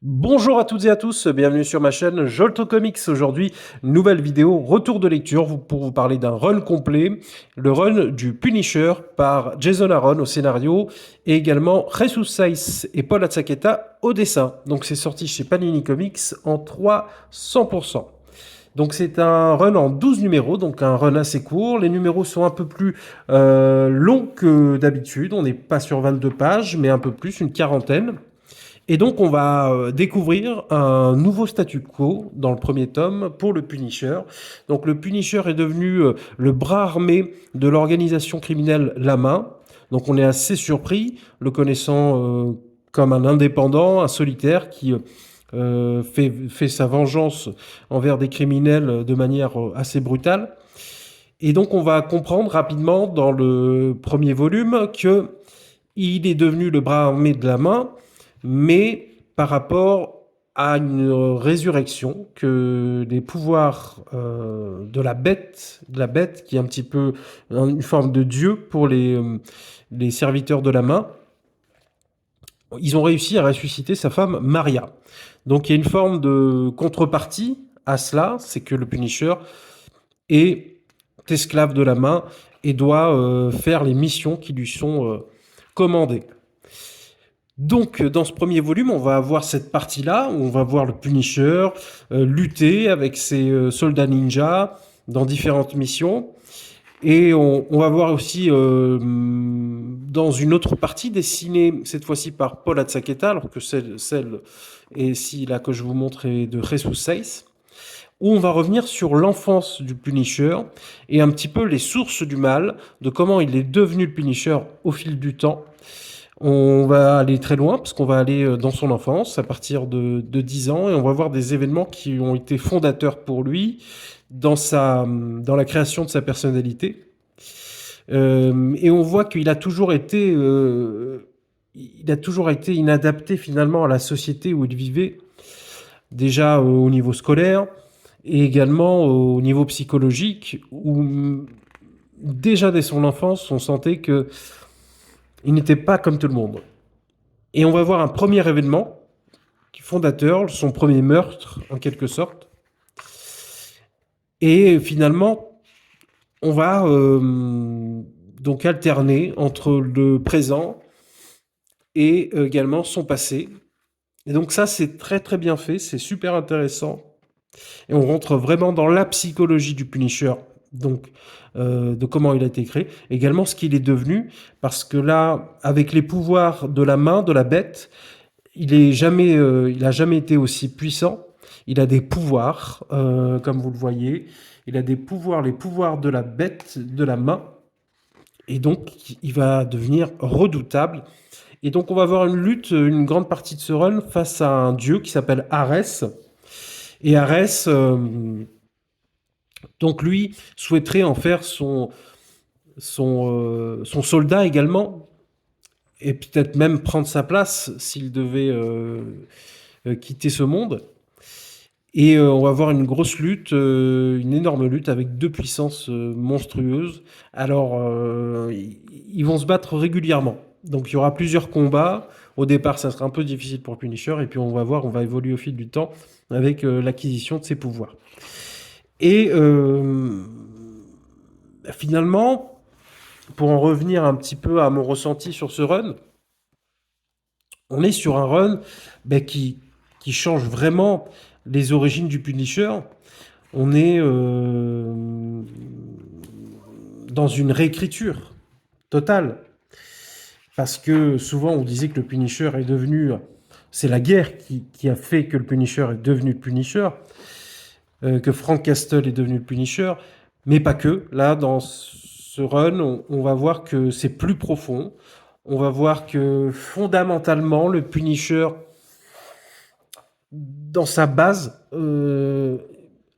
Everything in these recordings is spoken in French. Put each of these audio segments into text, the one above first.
Bonjour à toutes et à tous, bienvenue sur ma chaîne Jolto Comics. Aujourd'hui, nouvelle vidéo, retour de lecture pour vous parler d'un run complet, le run du Punisher par Jason Aaron au scénario et également Jesus Saiz et Paul Atsaqueta au dessin. Donc c'est sorti chez Panini Comics en 300%. Donc c'est un run en 12 numéros, donc un run assez court. Les numéros sont un peu plus longs que d'habitude. On n'est pas sur 22 pages, mais un peu plus, une quarantaine. Et donc, on va découvrir un nouveau statu quo dans le premier tome pour le Punisher. Donc, le Punisher est devenu le bras armé de l'organisation criminelle La Main. Donc, on est assez surpris, le connaissant comme un indépendant, un solitaire qui fait sa vengeance envers des criminels de manière assez brutale. Et donc, on va comprendre rapidement dans le premier volume que il est devenu le bras armé de La Main, mais par rapport à une résurrection que les pouvoirs de la bête qui est un petit peu une forme de dieu pour les serviteurs de La Main, ils ont réussi à ressusciter sa femme Maria. Donc il y a une forme de contrepartie à cela, c'est que le Punisher est esclave de La Main et doit faire les missions qui lui sont commandées. Donc, dans ce premier volume, on va avoir cette partie-là, où on va voir le Punisher lutter avec ses soldats ninja dans différentes missions. Et on va voir aussi dans une autre partie dessinée, cette fois-ci par Paul Atsaqueta, alors que celle est là que je vous montre est de Jesus Saiz, où on va revenir sur l'enfance du Punisher et un petit peu les sources du mal, de comment il est devenu le Punisher au fil du temps. On va aller très loin parce qu'on va aller dans son enfance à partir de 10 ans et on va voir des événements qui ont été fondateurs pour lui dans la création de sa personnalité. Et on voit qu'il a toujours été inadapté finalement à la société où il vivait, déjà au niveau scolaire et également au niveau psychologique où déjà dès son enfance on sentait que il n'était pas comme tout le monde. Et on va voir un premier événement fondateur, son premier meurtre en quelque sorte. Et finalement, on va donc alterner entre le présent et également son passé. Et donc ça, c'est très très bien fait, c'est super intéressant. Et on rentre vraiment dans la psychologie du Punisher, donc de comment il a été créé, également ce qu'il est devenu, parce que là, avec les pouvoirs de La Main, de la bête, il a jamais été aussi puissant. Il a des pouvoirs, comme vous le voyez. Il a des pouvoirs, les pouvoirs de la bête, de La Main. Et donc, il va devenir redoutable. Et donc, on va avoir une lutte, une grande partie de ce run face à un dieu qui s'appelle Arès. Et Arès, donc lui, souhaiterait en faire son soldat également, et peut-être même prendre sa place s'il devait quitter ce monde. Et on va avoir une grosse lutte, une énorme lutte avec deux puissances monstrueuses. Alors, ils vont se battre régulièrement. Donc, il y aura plusieurs combats. Au départ, ça sera un peu difficile pour Punisher. Et puis, on va voir, on va évoluer au fil du temps avec l'acquisition de ses pouvoirs. Et finalement, pour en revenir un petit peu à mon ressenti sur ce run, on est sur un run qui change vraiment les origines du Punisher. On est dans une réécriture totale. Parce que souvent, on disait que le Punisher est devenu... C'est la guerre qui a fait que le Punisher est devenu le Punisher, que Frank Castle est devenu le Punisher, mais pas que. Là, dans ce run, on va voir que c'est plus profond. On va voir que fondamentalement, le Punisher, dans sa base,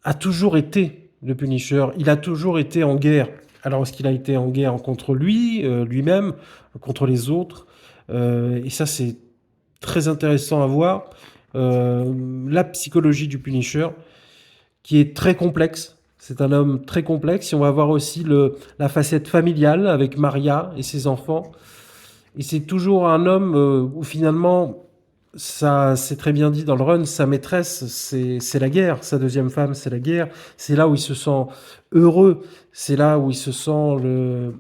a toujours été le Punisher. Il a toujours été en guerre. Alors, est-ce qu'il a été en guerre contre lui, lui-même, contre les autres et ça, c'est très intéressant à voir. La psychologie du Punisher, qui est très complexe. C'est un homme très complexe. Et on va voir aussi la facette familiale avec Maria et ses enfants. Et c'est toujours un homme où finalement ça, c'est très bien dit dans le run, sa maîtresse, c'est la guerre. Sa deuxième femme, c'est la guerre. C'est là où il se sent heureux. C'est là où il se sent le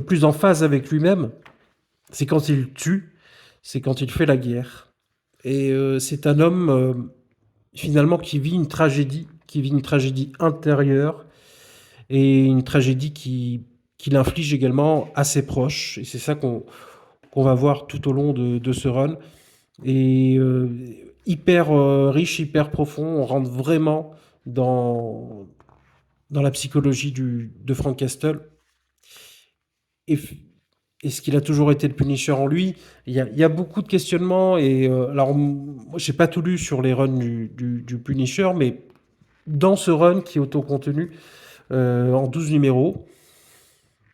plus en phase avec lui-même. C'est quand il tue. C'est quand il fait la guerre. Et c'est un homme, finalement, qui vit une tragédie intérieure et une tragédie qu'il inflige également à ses proches. Et c'est ça qu'on va voir tout au long de ce run. Et hyper riche, hyper profond. On rentre vraiment dans, dans la psychologie de Frank Castle. Et, est-ce qu'il a toujours été le Punisher en lui? Il y a beaucoup de questionnements. Et alors, moi, j'ai pas tout lu sur les runs du Punisher, mais dans ce run qui est autocontenu en 12 numéros,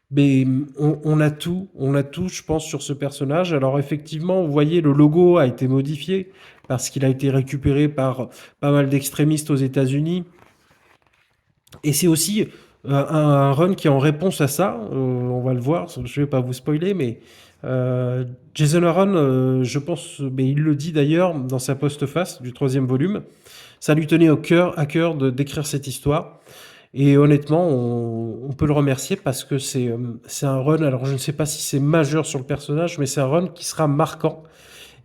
mais on a tout, je pense, sur ce personnage. Alors effectivement, vous voyez, le logo a été modifié parce qu'il a été récupéré par pas mal d'extrémistes aux États-Unis. Et c'est aussi un run qui est en réponse à ça. On va le voir, je vais pas vous spoiler, mais Jason Aaron, je pense, mais il le dit d'ailleurs dans sa postface du 3e volume, ça lui tenait à cœur d'écrire cette histoire. Et honnêtement, on peut le remercier parce que c'est un run, alors je ne sais pas si c'est majeur sur le personnage, mais c'est un run qui sera marquant.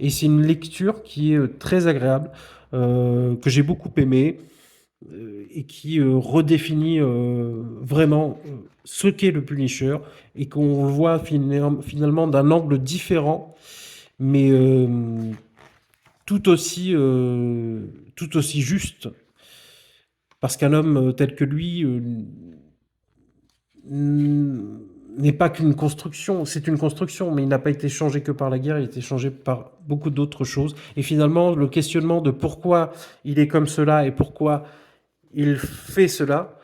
Et c'est une lecture qui est très agréable, que j'ai beaucoup aimé, et qui redéfinit vraiment ce qu'est le Punisher, et qu'on le voit finalement d'un angle différent, mais tout aussi juste. Parce qu'un homme tel que lui n'est pas qu'une construction, c'est une construction, mais il n'a pas été changé que par la guerre, il a été changé par beaucoup d'autres choses. Et finalement, le questionnement de pourquoi il est comme cela et pourquoi il fait cela,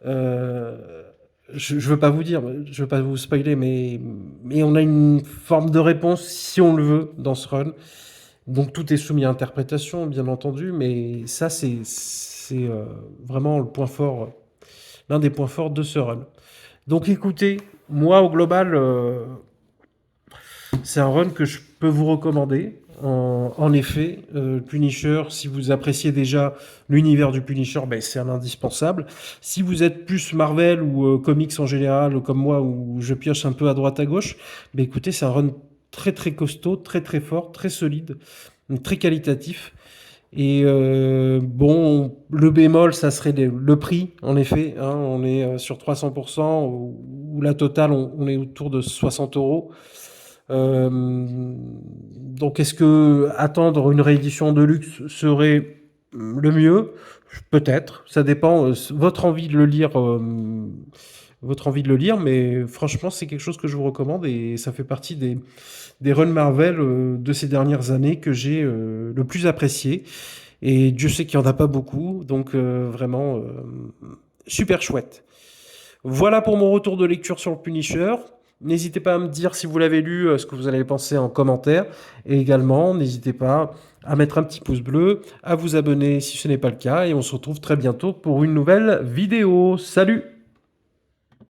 je ne veux pas vous dire, je veux pas vous spoiler, mais on a une forme de réponse, si on le veut, dans ce run. Donc tout est soumis à interprétation, bien entendu, mais ça, c'est vraiment le point fort, l'un des points forts de ce run. Donc écoutez, moi au global, c'est un run que je peux vous recommander. En effet, Punisher, si vous appréciez déjà l'univers du Punisher, ben, c'est un indispensable. Si vous êtes plus Marvel ou comics en général, comme moi, où je pioche un peu à droite à gauche, ben, écoutez, c'est un run très très costaud, très très fort, très solide, très qualitatif. Et bon, le bémol, ça serait le prix, en effet. Hein, on est sur 300%, ou la totale, on est autour de 60 euros. Donc, est-ce que attendre une réédition de luxe serait le mieux? Peut-être, ça dépend. Votre envie de le lire, votre envie de le lire, mais franchement, c'est quelque chose que je vous recommande et ça fait partie des runs Marvel de ces dernières années que j'ai le plus apprécié. Et Dieu sait qu'il n'y en a pas beaucoup, donc vraiment super chouette. Voilà pour mon retour de lecture sur le Punisher. N'hésitez pas à me dire si vous l'avez lu, ce que vous en avez pensé en commentaire. Et également, n'hésitez pas à mettre un petit pouce bleu, à vous abonner si ce n'est pas le cas. Et on se retrouve très bientôt pour une nouvelle vidéo. Salut!